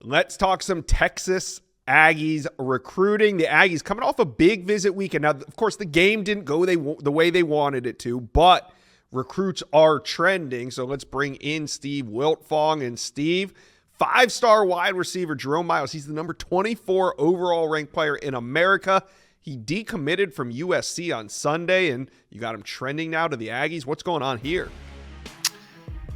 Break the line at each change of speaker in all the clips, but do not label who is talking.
Let's talk some Texas Aggies recruiting. The Aggies coming off a big visit weekend. Now, of course, the game didn't go the way they wanted it to, but recruits are trending. So let's bring in Steve Wiltfong. And Steve, 5-star wide receiver Jerome Miles. He's the number 24 overall ranked player in America. He decommitted from USC on Sunday, and you got him trending now to the Aggies. What's going on here?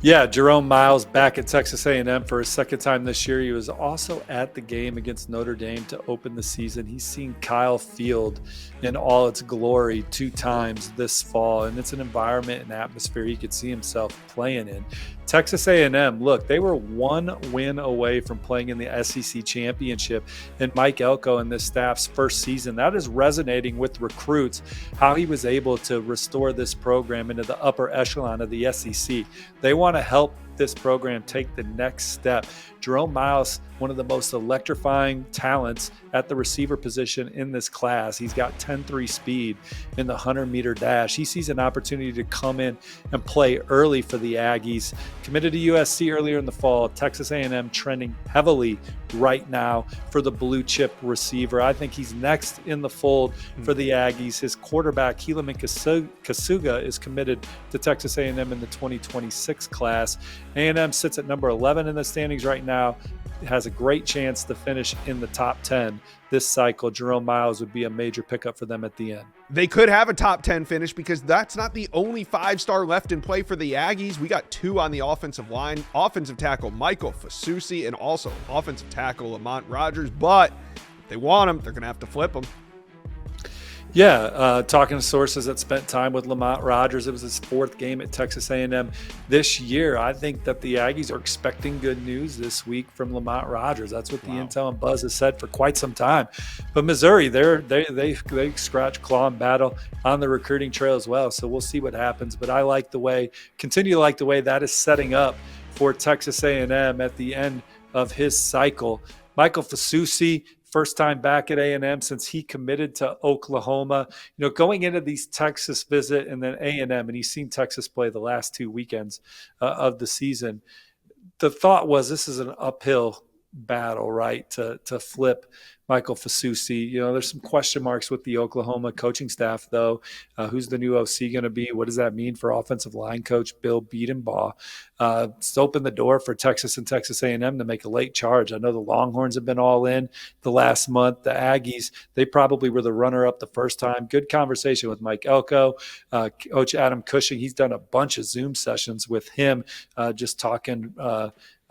Yeah, Jerome Miles back at Texas A&M for his second time this year. He was also at the game against Notre Dame to open the season. He's seen Kyle Field in all its glory 2 times this fall, and it's an environment and atmosphere he could see himself playing in. Texas A&M, look, they were 1 win away from playing in the SEC championship, and Mike Elko and this staff's first season. That is resonating with recruits, how he was able to restore this program into the upper echelon of the SEC. They want to help this program take the next step. Jerome Miles, one of the most electrifying talents at the receiver position in this class. He's got 10.3 speed in the 100-meter dash. He sees an opportunity to come in and play early for the Aggies. Committed to USC earlier in the fall. Texas A&M trending heavily right now for the blue chip receiver. I think he's next in the fold for the Aggies. His quarterback, Helaman Kasuga, is committed to Texas A&M in the 2026 class. A&M sits at number 11 in the standings right now. It has a great chance to finish in the top 10 this cycle. Jerome Miles would be a major pickup for them at the end.
They could have a top 10 finish because that's not the only 5-star left in play for the Aggies. We got 2 on the offensive line. Offensive tackle Michael Fasusi and also offensive tackle Lamont Rogers. But if they want him, they're going to have to flip him.
Yeah, talking to sources that spent time with Lamont Rogers, it was his 4th game at Texas A&M this year. I think that the Aggies are expecting good news this week from Lamont Rogers. That's what the intel and buzz has said for quite some time. But Missouri, they scratch, claw, and battle on the recruiting trail as well. So we'll see what happens. But I continue to like the way that is setting up for Texas A&M at the end of his cycle. Michael Fasusi, first time back at A&M since he committed to Oklahoma. You know, going into these Texas visit and then A&M, and he's seen Texas play the last 2 weekends of the season. The thought was this is an uphill battle, right, to flip Michael Fasusi. You know, there's some question marks with the Oklahoma coaching staff, though. Who's the new OC going to be? What does that mean for offensive line coach Bill Bedenbaugh? It's opened the door for Texas and Texas A&M to make a late charge. I know the Longhorns have been all in the last month. The Aggies, they probably were the runner-up the first time. Good conversation with Mike Elko. Coach Adam Cushing, he's done a bunch of Zoom sessions with him, just talking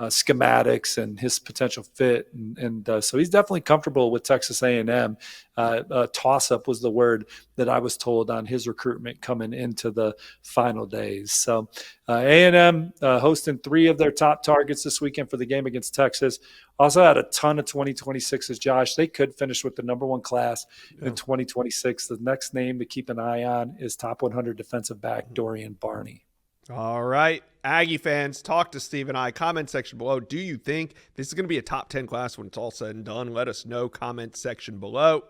schematics and his potential fit, and so he's definitely comfortable with Texas A&M. Toss-up was the word that I was told on his recruitment coming into the final days. So A&M hosting 3 of their top targets this weekend for the game against Texas. Also had a ton of 2026s, Josh. They could finish with the number 1 class in 2026. The next name to keep an eye on is top 100 defensive back Dorian Barney.
All right, Aggie fans, talk to Steve and I. Comment section below. Do you think this is going to be a top 10 class when it's all said and done? Let us know. Comment section below.